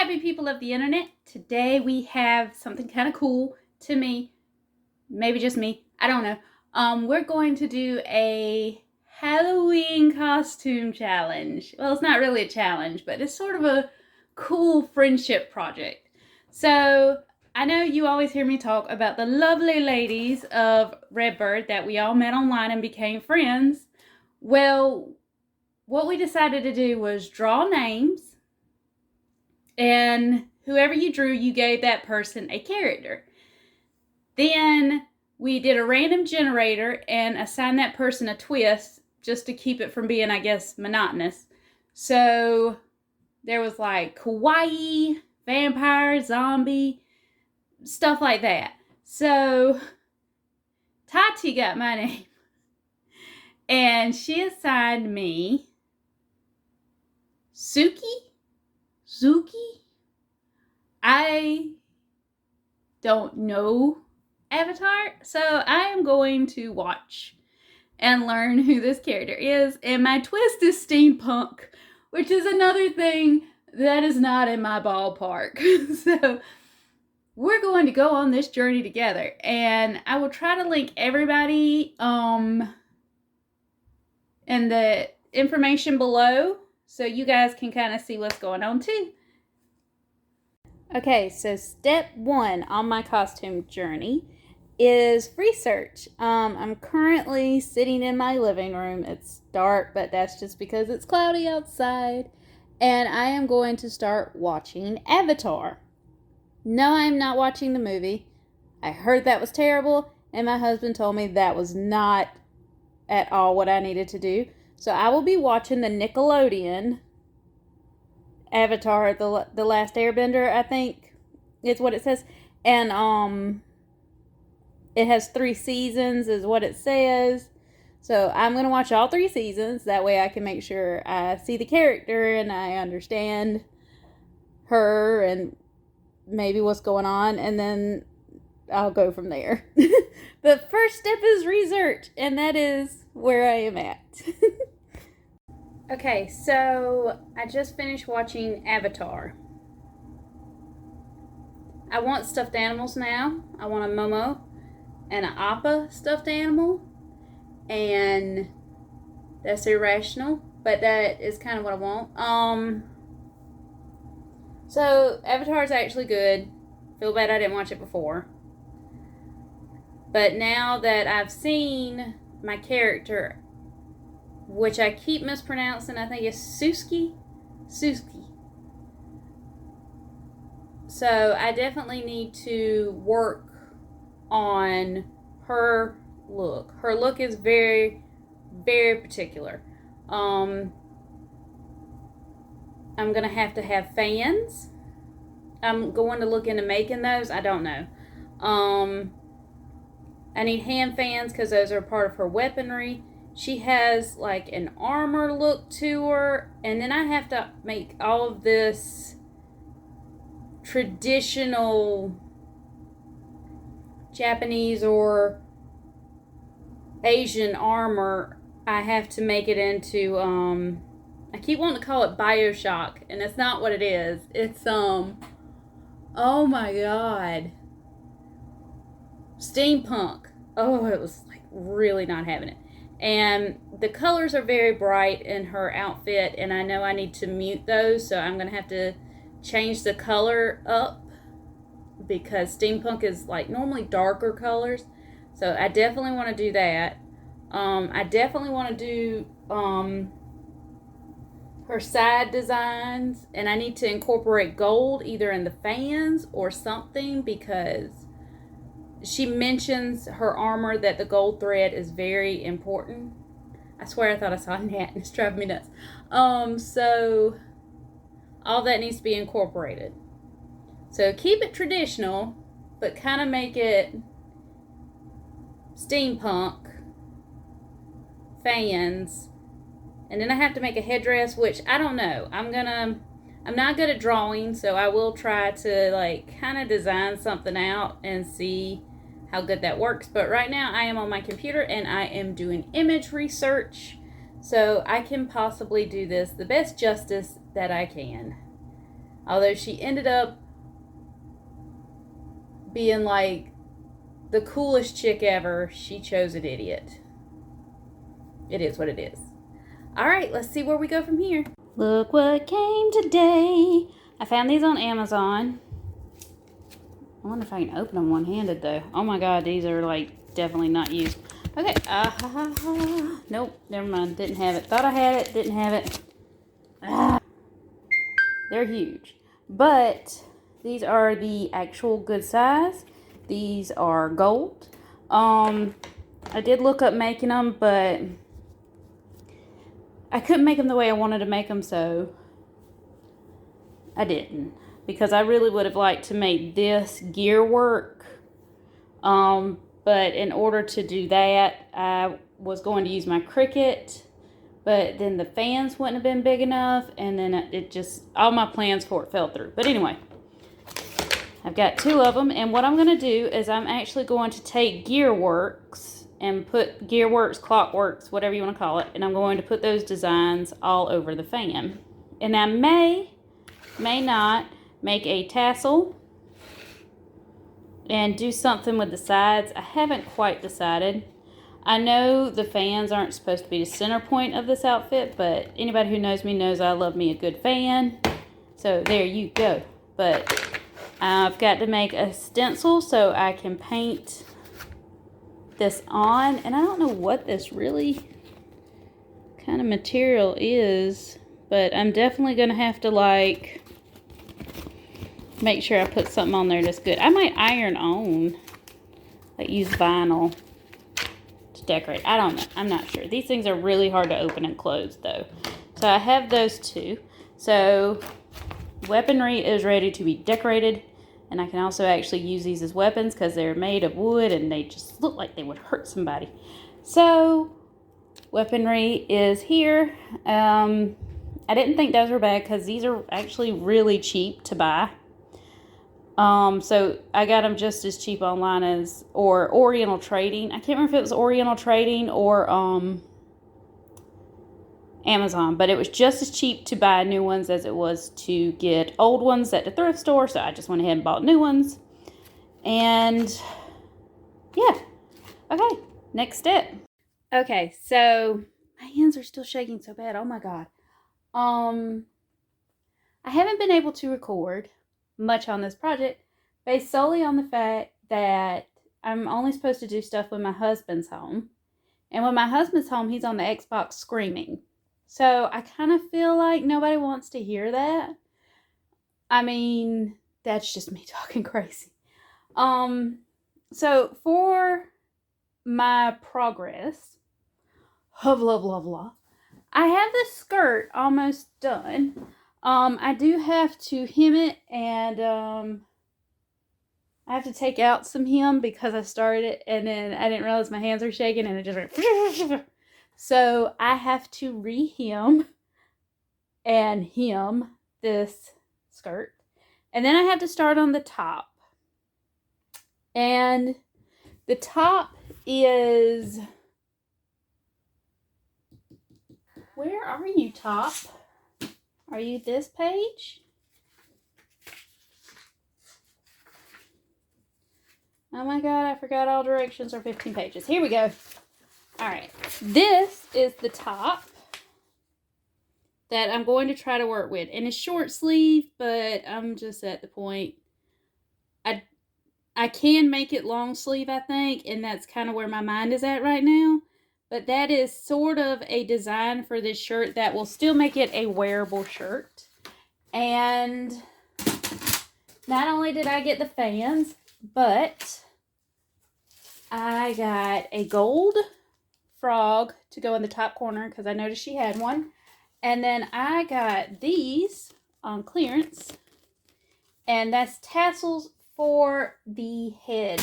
happy people of the internet. Today we have something kind of cool to me. Maybe just me. I don't know. We're going to do a Halloween costume challenge. Well, it's not really a challenge, but it's sort of a cool friendship project. So I know you always hear me talk about the lovely ladies of Redbird that we all met online and became friends. Well, what we decided to do was draw names, and whoever you drew, you gave that person a character. Then we did a random generator and assigned that person a twist just to keep it from being, I guess, monotonous. So there was like kawaii, vampire, zombie, stuff like that. So Tati got my name and she assigned me Zuki. I don't know Avatar, so I am going to watch and learn who this character is. And my twist is steampunk, which is another thing that is not in my ballpark. So we're going to go on this journey together, and I will try to link everybody in the information below so you guys can kind of see what's going on too. Okay, so step 1 on my costume journey is research. I'm currently sitting in my living room. It's dark, but that's just because it's cloudy outside. And I am going to start watching Avatar. No, I'm not watching the movie. I heard that was terrible, and my husband told me that was not at all what I needed to do. So I will be watching the Nickelodeon Avatar, the Last Airbender, I think is what it says. And it has 3 seasons is what it says. So I'm going to watch all 3 seasons. That way I can make sure I see the character and I understand her and maybe what's going on. And then I'll go from there. But first step is research. And that is where I am at. Okay, so I just finished watching Avatar. I want stuffed animals now. I want a Momo and an Appa stuffed animal. And that's irrational, but that is kind of what I want. So Avatar is actually good. Feel bad I didn't watch it before. But now that I've seen my character, which I keep mispronouncing, I think it's Suski. So I definitely need to work on her look. Her look is very, very particular. I'm going to have fans. I'm going to look into making those. I don't know. I need hand fans because those are part of her weaponry. She has like an armor look to her, and then I have to make all of this traditional Japanese or Asian armor. I have to make it into I keep wanting to call it BioShock, and it's not what it is. It's oh my god, steampunk. Oh, it was like really not having it. And the colors are very bright in her outfit, and I know I need to mute those, so I'm going to have to change the color up because steampunk is like normally darker colors. So I definitely want to do that. I definitely want to do her side designs, and I need to incorporate gold either in the fans or something because she mentions her armor that the gold thread is very important. I swear I thought I saw a gnat and it's driving me nuts. So all that needs to be incorporated. So keep it traditional, but kind of make it steampunk fans. And then I have to make a headdress, which I don't know. I'm not good at drawing, so I will try to like kind of design something out and see how good that works. But right now I am on my computer and I am doing image research, so I can possibly do this the best justice that I can. Although she ended up being like the coolest chick ever, she chose an idiot. It is what it is. All right, let's see where we go from here. Look what came today. I found these on Amazon. I wonder if I can open them one-handed though. Oh my god, these are like definitely not used. Okay, nope, never mind, didn't have it. Thought I had it, didn't have it. They're huge. But these are the actual good size. These are gold. I did look up making them, but I couldn't make them the way I wanted to make them, so I didn't. Because I really would have liked to make this gear work. But in order to do that, I was going to use my Cricut. But then the fans wouldn't have been big enough. And then it just, all my plans for it fell through. But anyway, I've got 2 of them. And what I'm going to do is I'm actually going to take Gearworks and put Gearworks, Clockworks, whatever you want to call it. And I'm going to put those designs all over the fan. And I may not make a tassel and do something with the sides. I haven't quite decided. I know the fans aren't supposed to be the center point of this outfit, but anybody who knows me knows I love me a good fan. So there you go. But I've got to make a stencil so I can paint this on. And I don't know what this really kind of material is, but I'm definitely going to have to like make sure I put something on there that's good. I might iron on, like use vinyl to decorate. I don't know. I'm not sure. These things are really hard to open and close though. So I have those 2. So weaponry is ready to be decorated. And I can also actually use these as weapons because they're made of wood and they just look like they would hurt somebody. So weaponry is here. I didn't think those were bad because these are actually really cheap to buy. So I got them just as cheap online as, or Oriental Trading. I can't remember if it was Oriental Trading or, Amazon, but it was just as cheap to buy new ones as it was to get old ones at the thrift store. So I just went ahead and bought new ones. And yeah. Okay. Next step. Okay. So my hands are still shaking so bad. Oh my God. I haven't been able to record much on this project based solely on the fact that I'm only supposed to do stuff when my husband's home. And when my husband's home, he's on the Xbox screaming. So I kind of feel like nobody wants to hear that. I mean, that's just me talking crazy. So for my progress, blah, blah, blah, I have the skirt almost done. I do have to hem it, and I have to take out some hem because I started it and then I didn't realize my hands were shaking and it just went. So I have to re-hem and hem this skirt. And then I have to start on the top. And the top is... Where are you, top? Are you this page? Oh my God, I forgot all directions are 15 pages. Here we go. All right, this is the top that I'm going to try to work with. And it's short sleeve, but I'm just at the point. I can make it long sleeve, I think, and that's kind of where my mind is at right now. But that is sort of a design for this shirt that will still make it a wearable shirt. And not only did I get the fans, but I got a gold frog to go in the top corner because I noticed she had one. And then I got these on clearance. And that's tassels for the head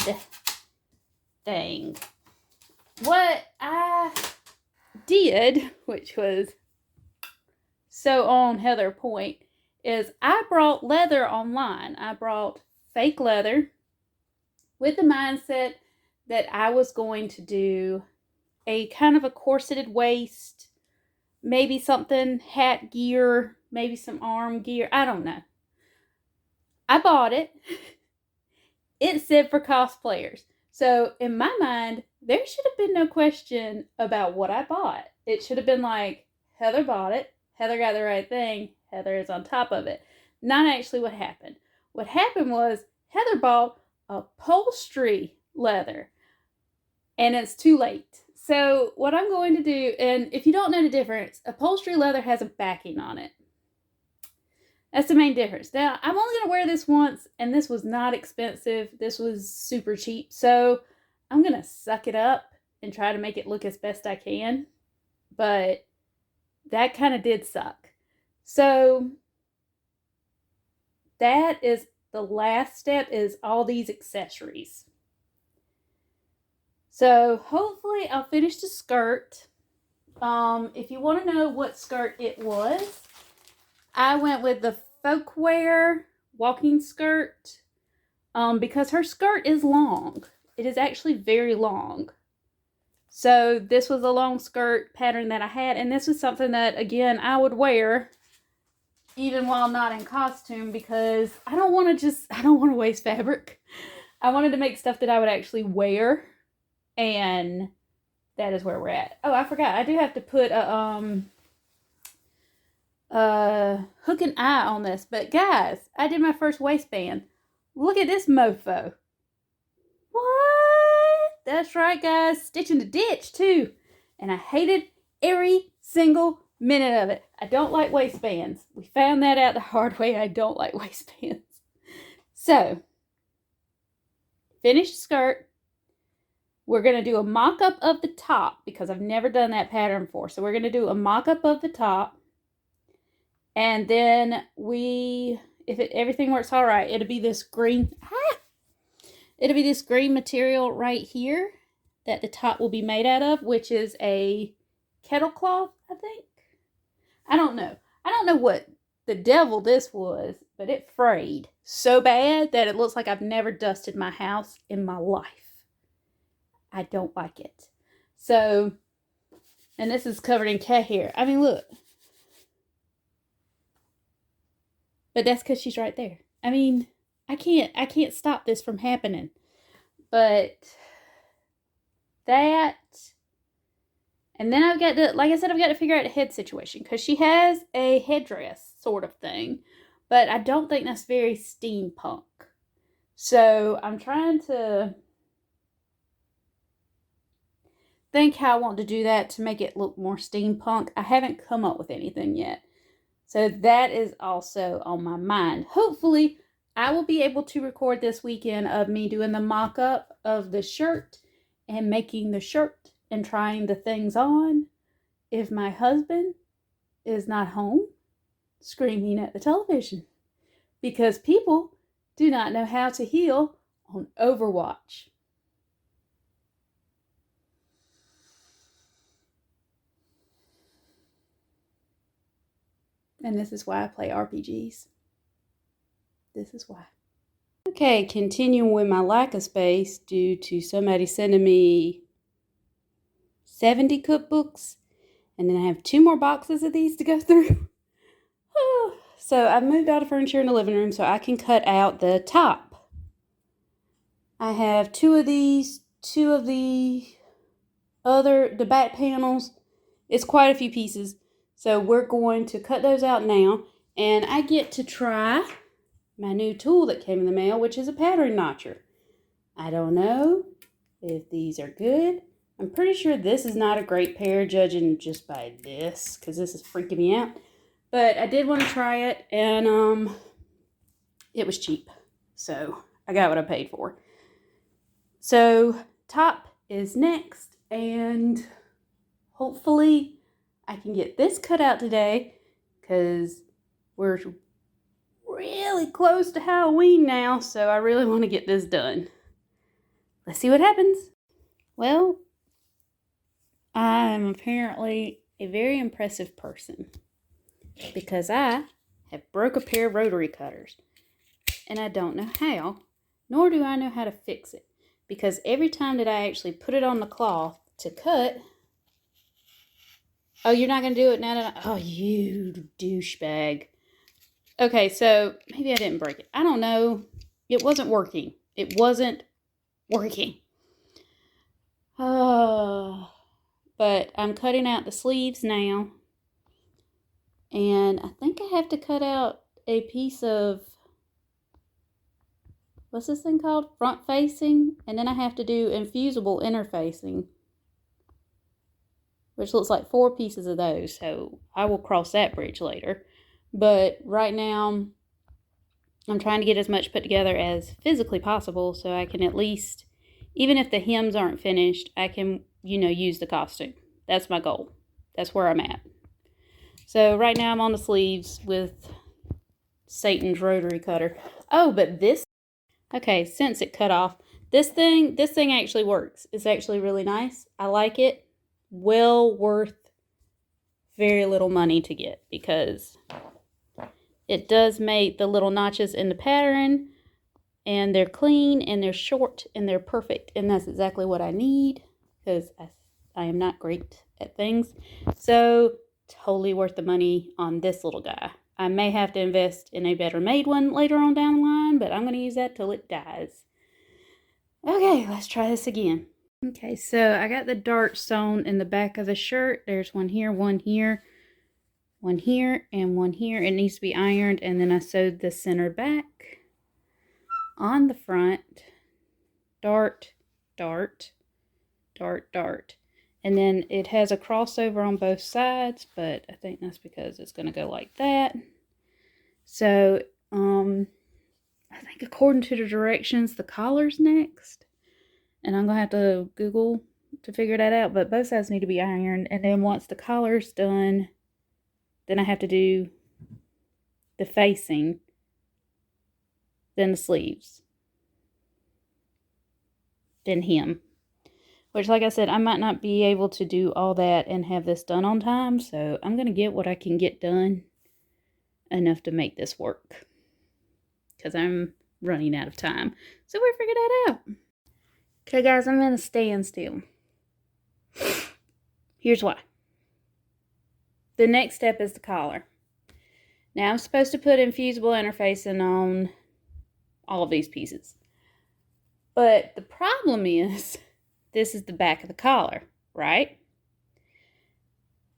thing. What I did, which was so on Heather point, is I brought leather online. I brought fake leather with the mindset that I was going to do a kind of a corseted waist, maybe something hat gear, maybe some arm gear. I don't know. I bought it. It said for cosplayers. So in my mind, there should have been no question about what I bought. It should have been like, Heather bought it. Heather got the right thing. Heather is on top of it. Not actually what happened. What happened was Heather bought upholstery leather. And it's too late. So what I'm going to do, and if you don't know the difference, upholstery leather has a backing on it. That's the main difference. Now, I'm only going to wear this once, and this was not expensive. This was super cheap. So I'm going to suck it up and try to make it look as best I can. But that kind of did suck. So that is the last step, is all these accessories. So hopefully I'll finish the skirt. If you want to know what skirt it was, I went with the folkwear walking skirt because her skirt is long. It is actually very long. So this was a long skirt pattern that I had, and this was something that, again, I would wear even while not in costume because I don't want to waste fabric. I wanted to make stuff that I would actually wear, and that is where we're at. Oh, I forgot. I do have to put a hook and eye on this. But guys, I did my first waistband. Look at this mofo. What? That's right, guys. Stitching the ditch too. And I hated every single minute of it. I don't like waistbands. We found that out the hard way. I don't like waistbands. So, finished skirt. We're going to do a mock-up of the top because I've never done that pattern before. So we're going to do a mock-up of the top. And then if everything works all right, it'll be this green, it'll be this green material right here that the top will be made out of, which is a kettle cloth, I think. I don't know. I don't know what the devil this was, but it frayed so bad that it looks like I've never dusted my house in my life. I don't like it. So, and this is covered in cat hair. I mean, look. But that's because she's right there. I mean, I can't stop this from happening. But that, and then I've got to, like I said, I've got to figure out a head situation because she has a headdress sort of thing, but I don't think that's very steampunk. So I'm trying to think how I want to do that to make it look more steampunk. I haven't come up with anything yet. So that is also on my mind. Hopefully, I will be able to record this weekend of me doing the mock-up of the shirt and making the shirt and trying the things on if my husband is not home screaming at the television. Because people do not know how to heal on Overwatch. And this is why I play RPGs. This is why. Okay, continuing with my lack of space due to somebody sending me 70 cookbooks. And then I have 2 more boxes of these to go through. So I've moved all the furniture in the living room so I can cut out the top. I have 2 of these, 2 of the back panels. It's quite a few pieces. So we're going to cut those out now. And I get to try my new tool that came in the mail, which is a pattern notcher. I don't know if these are good. I'm pretty sure this is not a great pair, judging just by this, because this is freaking me out. But I did want to try it, and it was cheap. So I got what I paid for. So top is next, and hopefully I can get this cut out today because we're really close to Halloween now, so I really want to get this done. Let's see what happens. Well, I'm apparently a very impressive person because I have broke a pair of rotary cutters and I don't know how, nor do I know how to fix it, because every time that I actually put it on the cloth to cut. Oh, you're not going to do it now? Oh, you douchebag. Okay, so maybe I didn't break it. I don't know. It wasn't working. It wasn't working. Oh, but I'm cutting out the sleeves now. And I think I have to cut out a piece of, what's this thing called? Front facing. And then I have to do infusible interfacing, which looks like 4 pieces of those. So I will cross that bridge later. But right now, I'm trying to get as much put together as physically possible so I can at least, even if the hems aren't finished, I can, use the costume. That's my goal. That's where I'm at. So right now I'm on the sleeves with Satan's rotary cutter. Oh, but this, okay, since it cut off, this thing actually works. It's actually really nice. I like it. Well worth very little money to get, because it does make the little notches in the pattern, and they're clean, and they're short, and they're perfect, and that's exactly what I need, because I am not great at things. So totally worth the money on this little guy. I may have to invest in a better made one later on down the line, but I'm going to use that till it dies. Okay, let's try this again. Okay, so I got the dart sewn in the back of the shirt. There's one here, one here, one here, and one here. It needs to be ironed, and then I sewed the center back on the front. Dart, dart, dart, dart. And then it has a crossover on both sides, but I think that's because it's going to go like that. So, I think according to the directions, the collar's next. And I'm going to have to Google to figure that out, but both sides need to be ironed. And then once the collar's done, then I have to do the facing, then the sleeves, then hem. Which, like I said, I might not be able to do all that and have this done on time, so I'm going to get what I can get done enough to make this work, because I'm running out of time. So we'll figure that out. Okay, guys, I'm in a standstill. Here's why. The next step is the collar. Now, I'm supposed to put infusible interfacing on all of these pieces. But the problem is, this is the back of the collar, right?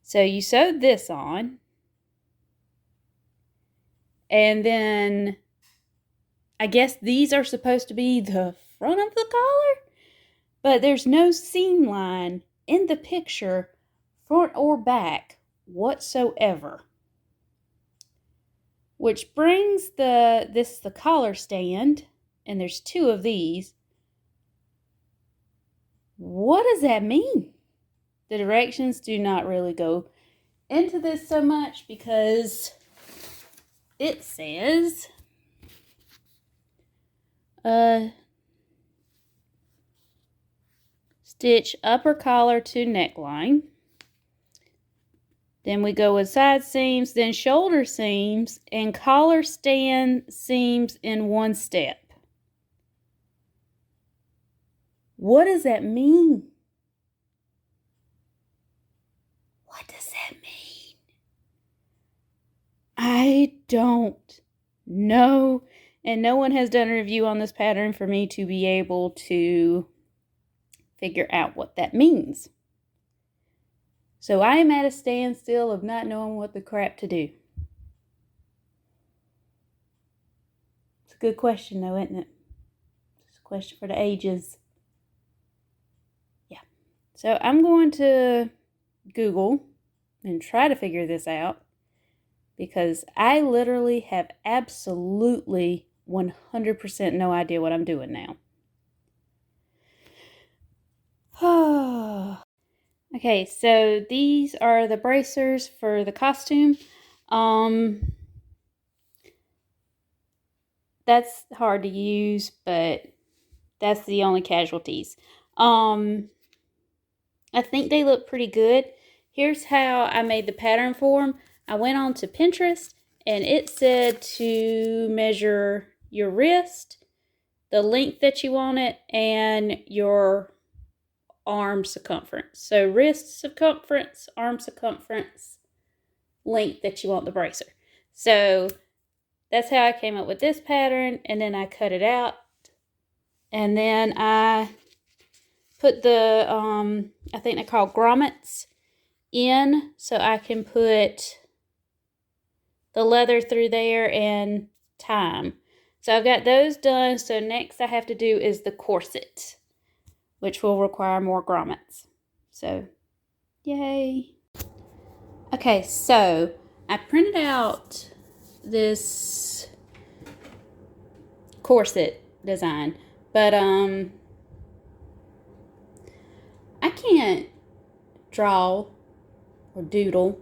So you sewed this on, and then I guess these are supposed to be the front of the collar, but there's no seam line in the picture, front or back, whatsoever. Which brings the collar stand, and there's 2 of these. What does that mean? The directions do not really go into this so much, because it says stitch upper collar to neckline. Then we go with side seams, then shoulder seams, and collar stand seams in 1 step. What does that mean? What does that mean? I don't know. And no one has done a review on this pattern for me to be able to figure out what that means. So I am at a standstill of not knowing what the crap to do. It's a good question though, isn't it? It's a question for the ages. Yeah. So I'm going to Google and try to figure this out, because I literally have absolutely 100% no idea what I'm doing now. Okay, so these are the bracers for the costume. That's hard to use, but that's the only casualties. I think they look pretty good. Here's how I made the pattern for them. I went on to Pinterest, and it said to measure your wrist, the length that you want it, and your arm circumference. So wrist circumference, arm circumference, length that you want the bracer. So that's how I came up with this pattern, and then I cut it out. And then I put the, I think they're called grommets in, so I can put the leather through there and tie 'em. So I've got those done. So next I have to do is the corset, which will require more grommets. So, yay. Okay, so I printed out this corset design, but I can't draw or doodle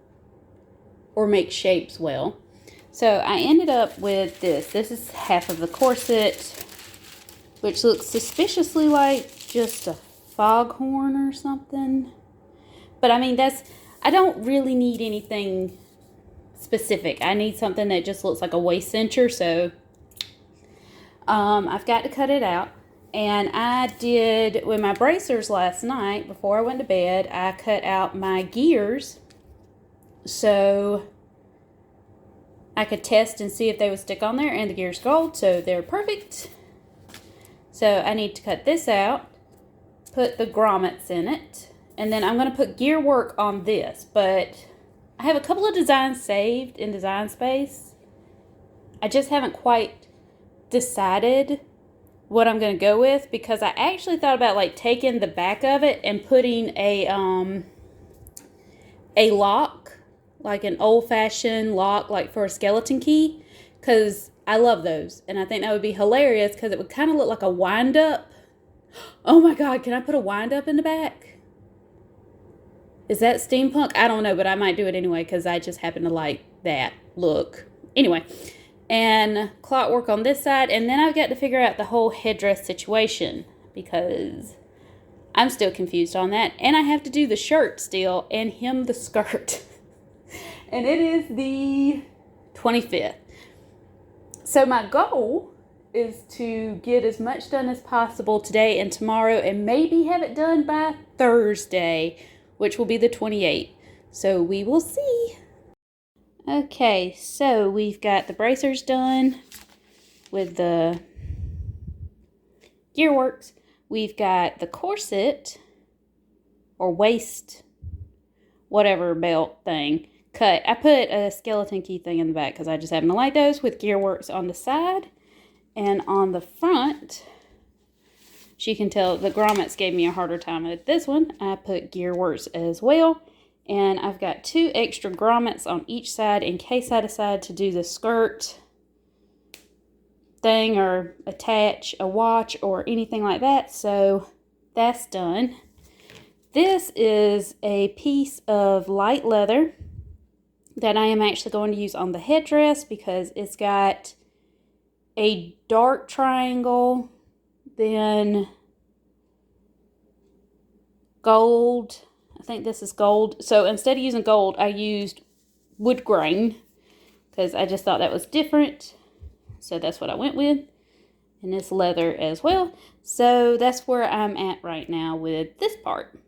or make shapes well. So I ended up with this. This is half of the corset, which looks suspiciously like just a foghorn or something. But I mean, I don't really need anything specific. I need something that just looks like a waist cincher. So I've got to cut it out. And I did, with my bracers last night, before I went to bed, I cut out my gears so I could test and see if they would stick on there, and the gear's gold, so they're perfect. So I need to cut this out, put the grommets in it, and then I'm going to put gear work on this, but I have a couple of designs saved in Design Space. I just haven't quite decided what I'm going to go with, because I actually thought about like taking the back of it and putting a lock, like an old-fashioned lock, like for a skeleton key, because I love those, and I think that would be hilarious because it would kind of look like a wind-up. Oh my god, can I put a wind-up in the back? Is that steampunk? I don't know, but I might do it anyway because I just happen to like that look. Anyway, and clockwork on this side, and then I've got to figure out the whole headdress situation because I'm still confused on that, and I have to do the shirt still and hem the skirt. And it is the 25th. So my goal is to get as much done as possible today and tomorrow, and maybe have it done by Thursday, which will be the 28th. So we will see. Okay, so we've got the bracers done with the gearworks. We've got the corset or waist, whatever belt thing, cut. I put a skeleton key thing in the back because I just happen to like those, with gearworks on the side. And on the front, as you can tell, the grommets gave me a harder time with this one. I put gearworks as well. And I've got 2 extra grommets on each side in case I decide to do the skirt thing or attach a watch or anything like that. So that's done. This is a piece of light leather that I am actually going to use on the headdress because it's got a dark triangle, then gold. I think this is gold. So instead of using gold, I used wood grain because I just thought that was different. So that's what I went with. And it's leather as well. So that's where I'm at right now with this part.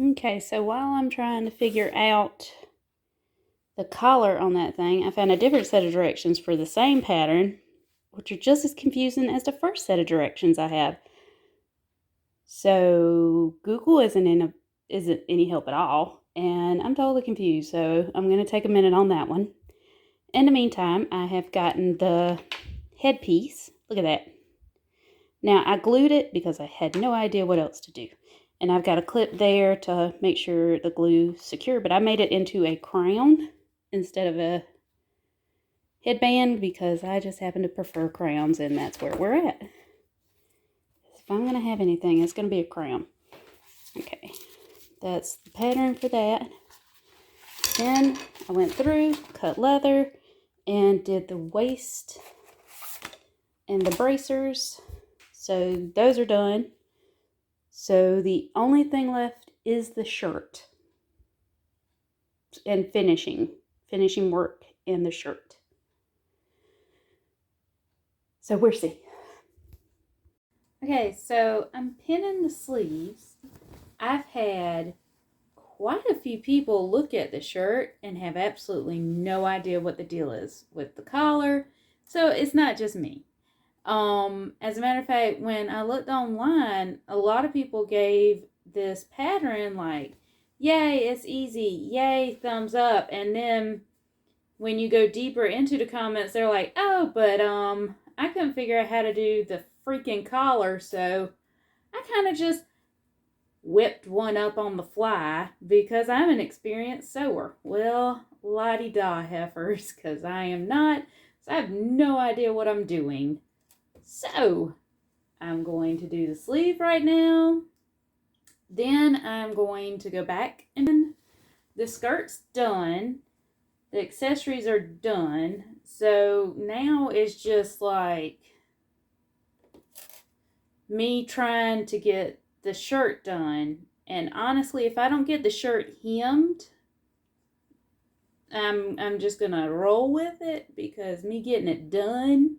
Okay, so while I'm trying to figure out the collar on that thing, I found a different set of directions for the same pattern, which are just as confusing as the first set of directions I have. So Google isn't any help at all, and I'm totally confused, so I'm going to take a minute on that one. In the meantime, I have gotten the headpiece. Look at that. Now, I glued it because I had no idea what else to do. And I've got a clip there to make sure the glue's secure, but I made it into a crown instead of a headband because I just happen to prefer crowns, and that's where we're at. If I'm going to have anything, it's going to be a crown. Okay, that's the pattern for that. Then I went through, cut leather, and did the waist and the bracers. So those are done. So the only thing left is the shirt and finishing work in the shirt. So we'll see. Okay, so I'm pinning the sleeves. I've had quite a few people look at the shirt and have absolutely no idea what the deal is with the collar. So it's not just me. As a matter of fact, when I looked online, a lot of people gave this pattern like, yay, it's easy, yay, thumbs up. And then when you go deeper into the comments, they're like, oh, but I couldn't figure out how to do the freaking collar, so I kind of just whipped one up on the fly because I'm an experienced sewer. Well, la-di-da, heifers, because I am not, so I have no idea what I'm doing. So, I'm going to do the sleeve right now. Then I'm going to go back and the skirt's done. The accessories are done. So now it's just like me trying to get the shirt done. And honestly, if I don't get the shirt hemmed, I'm just gonna roll with it because me getting it done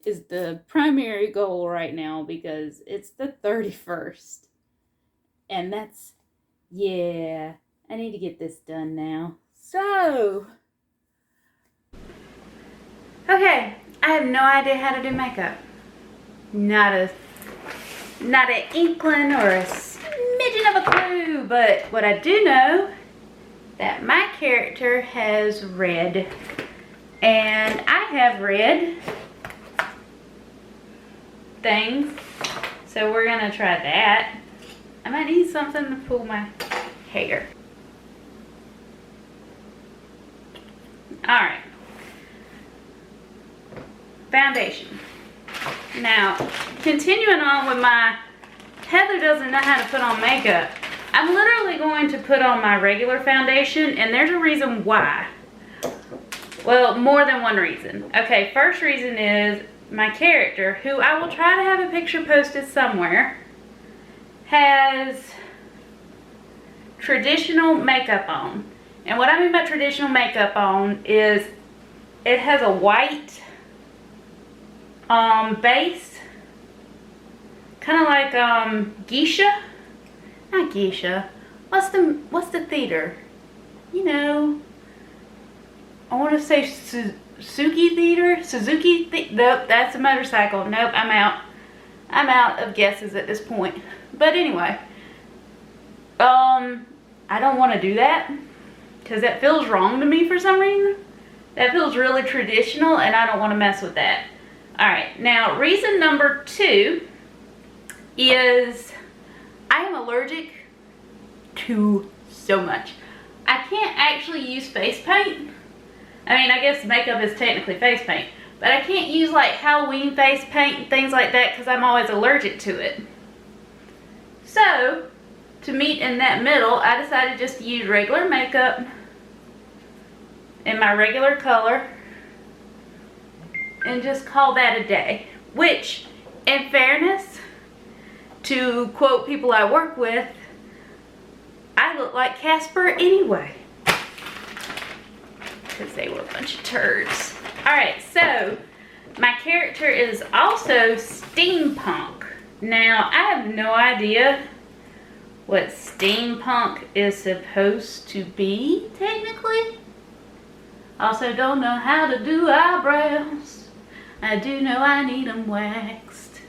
is the primary goal right now because it's the 31st. And that's, yeah, I need to get this done now. So, okay, I have no idea how to do makeup. Not an inkling or a smidgen of a clue, but what I do know, that my character has red, and I have red things, so we're gonna try that. I might need something to pull my hair. Alright. Foundation. Now, continuing on with my Heather doesn't know how to put on makeup, I'm literally going to put on my regular foundation, and there's a reason why. Well, more than one reason. Okay, first reason is my character, who I will try to have a picture posted somewhere, has traditional makeup on. And what I mean by traditional makeup on is it has a white base, kind of like geisha. Not geisha. What's the theater? You know, I want to say Suzuki theater. Nope, that's a motorcycle. Nope, I'm out. I'm out of guesses at this point. But anyway, I don't want to do that because that feels wrong to me for some reason. That feels really traditional, and I don't want to mess with that. All right, now reason number 2 is I am allergic to so much. I can't actually use face paint. I mean, I guess makeup is technically face paint, but I can't use like Halloween face paint and things like that because I'm always allergic to it. So, to meet in that middle, I decided just to use regular makeup in my regular color and just call that a day. Which, in fairness, to quote people I work with, I look like Casper anyway. Because they were a bunch of turds. Alright, so my character is also steampunk. Now, I have no idea what steampunk is supposed to be, technically. Also don't know how to do eyebrows. I do know I need them waxed.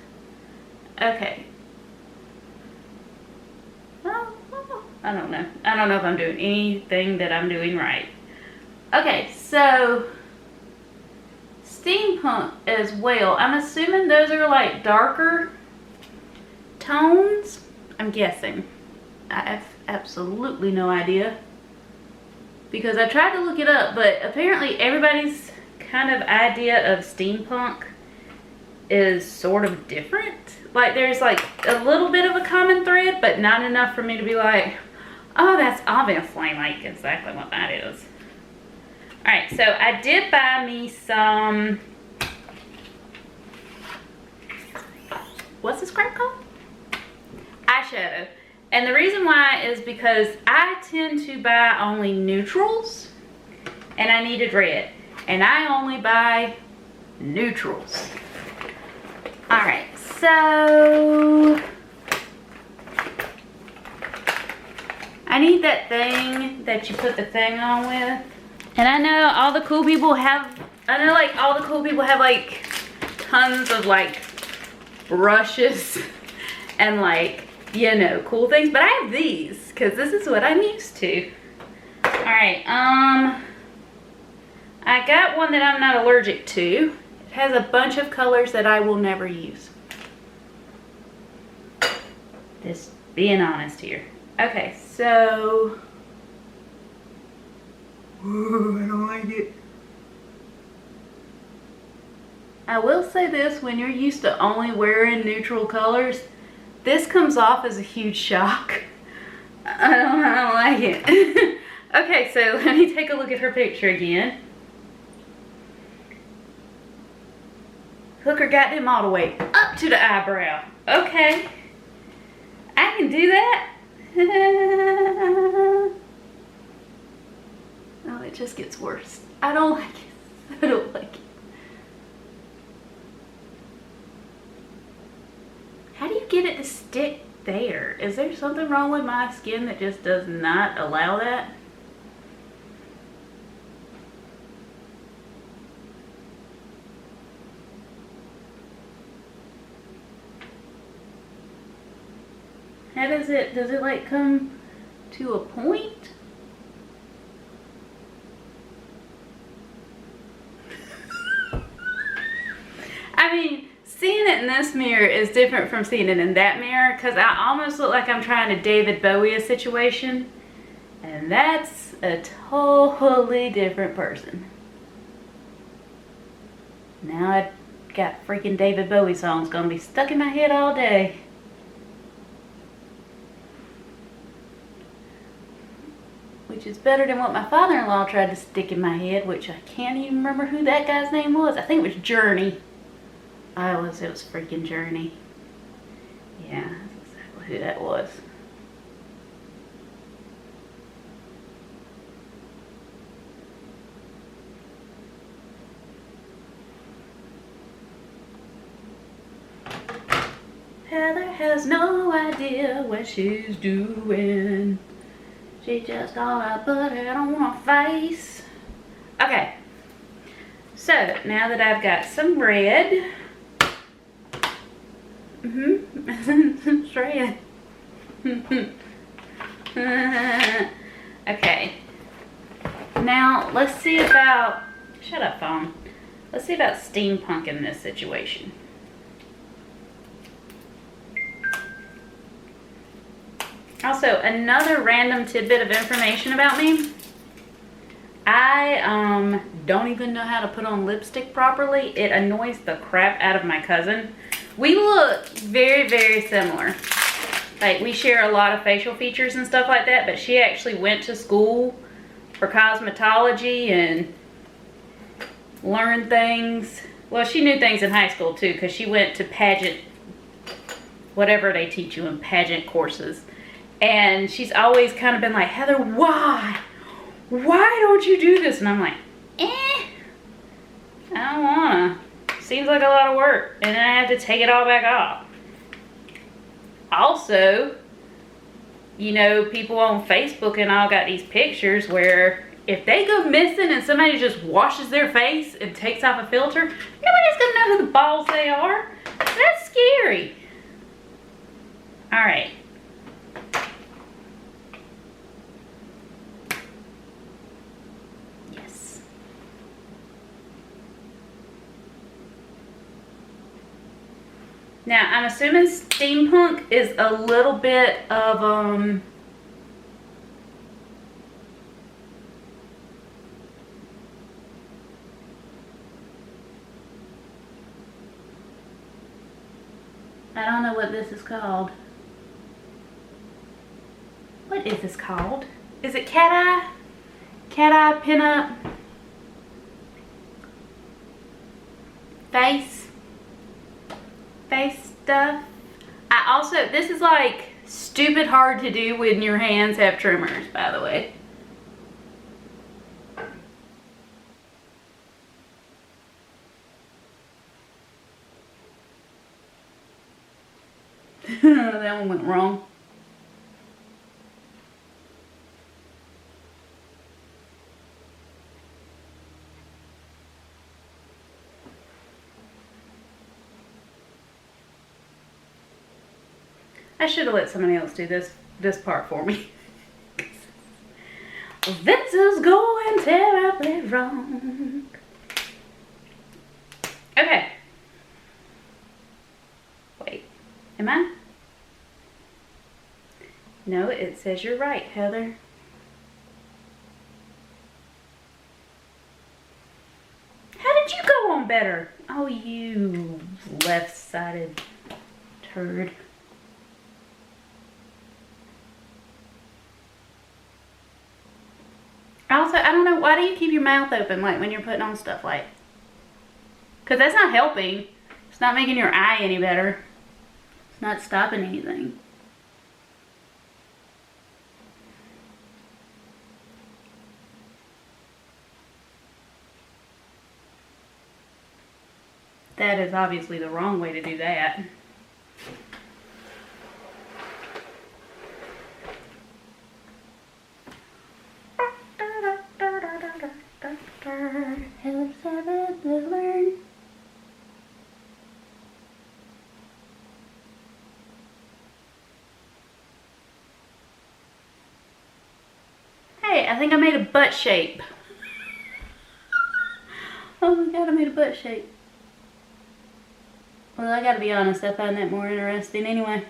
Okay. I don't know. I don't know if I'm doing anything that I'm doing right. Okay, so steampunk as well. I'm assuming those are like darker tones. I'm guessing. I have absolutely no idea. Because I tried to look it up, but apparently everybody's kind of idea of steampunk is sort of different. Like there's like a little bit of a common thread, but not enough for me to be like, oh, that's obviously like exactly what that is. Alright, so I did buy me some, what's this crap called? Eyeshadow. And the reason why is because I tend to buy only neutrals, and I needed red. And I only buy neutrals. Alright, so I need that thing that you put the thing on with. And I know all the cool people have I know like all the cool people have like tons of like brushes and like, you know, cool things, but I have these because this is what I'm used to. All right, I got one that I'm not allergic to. It has a bunch of colors that I will never use. Just being honest here. Okay, so, ooh, I don't like it. I will say this, when you're used to only wearing neutral colors, this comes off as a huge shock. I don't like it. Okay, so let me take a look at her picture again. Hook her goddamn all the way up to the eyebrow. Okay. I can do that. Oh, it just gets worse. I don't like it. I don't like it. How do you get it to stick there? Is there something wrong with my skin that just does not allow that? How does it like come to a point? I mean, seeing it in this mirror is different from seeing it in that mirror because I almost look like I'm trying to David Bowie a situation. And that's a totally different person. Now I got freaking David Bowie songs gonna be stuck in my head all day. Which is better than what my father-in-law tried to stick in my head, which I can't even remember who that guy's name was. I think it was Journey. It was freaking Journey. Yeah, that's exactly who that was. Heather has no idea what she's doing. She just gonna put it on her face. Okay, so now that I've got some red, it's red. Okay, now let's see about, shut up phone. Let's see about steampunk in this situation. Also, another random tidbit of information about me. I don't even know how to put on lipstick properly. It annoys the crap out of my cousin. We look very, very similar. Like, we share a lot of facial features and stuff like that, but she actually went to school for cosmetology and learned things. Well, she knew things in high school too, because she went to pageant, whatever they teach you in pageant courses. And she's always kind of been like, Heather, why? Why don't you do this? And I'm like, I don't wanna. Seems like a lot of work. And then I have to take it all back off. Also, you know, people on Facebook and all got these pictures where if they go missing and somebody just washes their face and takes off a filter, nobody's gonna know who the balls they are. That's scary. All right. Now, I'm assuming steampunk is a little bit of, I don't know what this is called. What is this called? Is it cat eye? Cat eye pinup? Face stuff. I also, this is like stupid hard to do when your hands have tremors, by the way. That one went wrong. I should have let somebody else do this part for me. This is going terribly wrong. Okay. Wait, am I? No, it says you're right, Heather. How did you go on better? Oh, you left-sided turd. Also, I don't know, why do you keep your mouth open like when you're putting on stuff like? Because that's not helping. It's not making your eye any better. It's not stopping anything. That is obviously the wrong way to do that. Hey, I think I made a butt shape. Oh my god, I made a butt shape. Well, I gotta be honest, I find that more interesting anyway.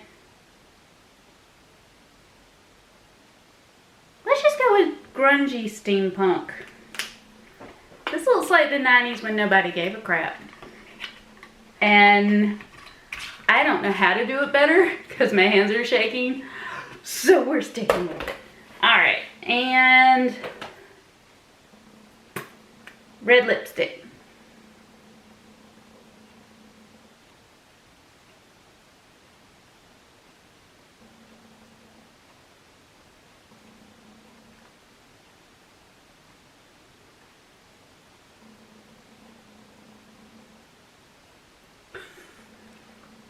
Let's just go with grungy steampunk. This looks like the 90s when nobody gave a crap. And I don't know how to do it better because my hands are shaking. So we're sticking with it. Alright, and red lipstick.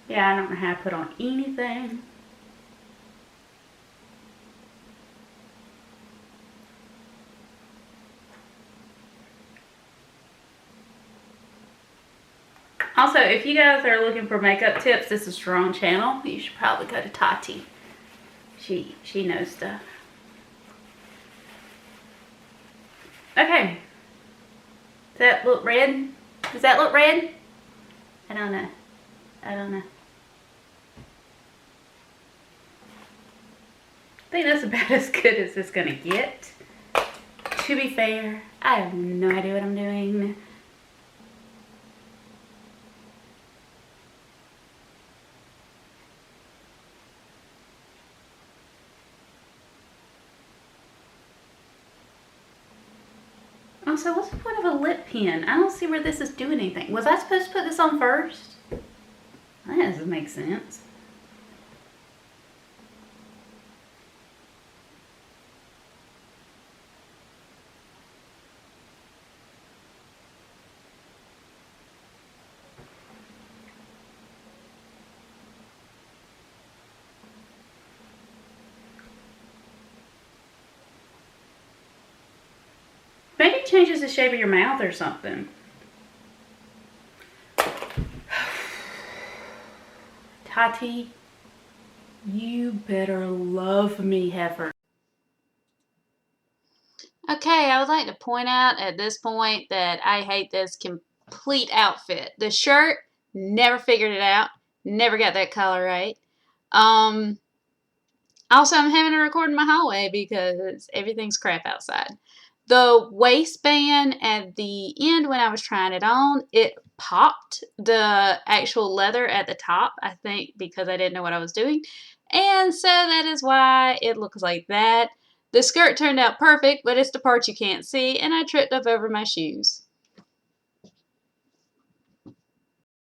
Yeah, I don't know how to put on anything. Also, if you guys are looking for makeup tips, this is the wrong channel. You should probably go to Tati. She knows stuff. Okay. Does that look red? Does that look red? I don't know. I don't know. I think that's about as good as it's gonna get. To be fair, I have no idea what I'm doing. Also, what's the point of a lip pen? I don't see where this is doing anything. Was I supposed to put this on first? That doesn't make sense. Maybe it changes the shape of your mouth or something. Tati, you better love me, heifer. Okay, I would like to point out at this point that I hate this complete outfit. The shirt, never figured it out. Never got that color right. Also, I'm having to record in my hallway because everything's crap outside. The waistband at the end when I was trying it on, it popped the actual leather at the top, I think because I didn't know what I was doing. And so that is why it looks like that. The skirt turned out perfect, but it's the part you can't see, and I tripped up over my shoes.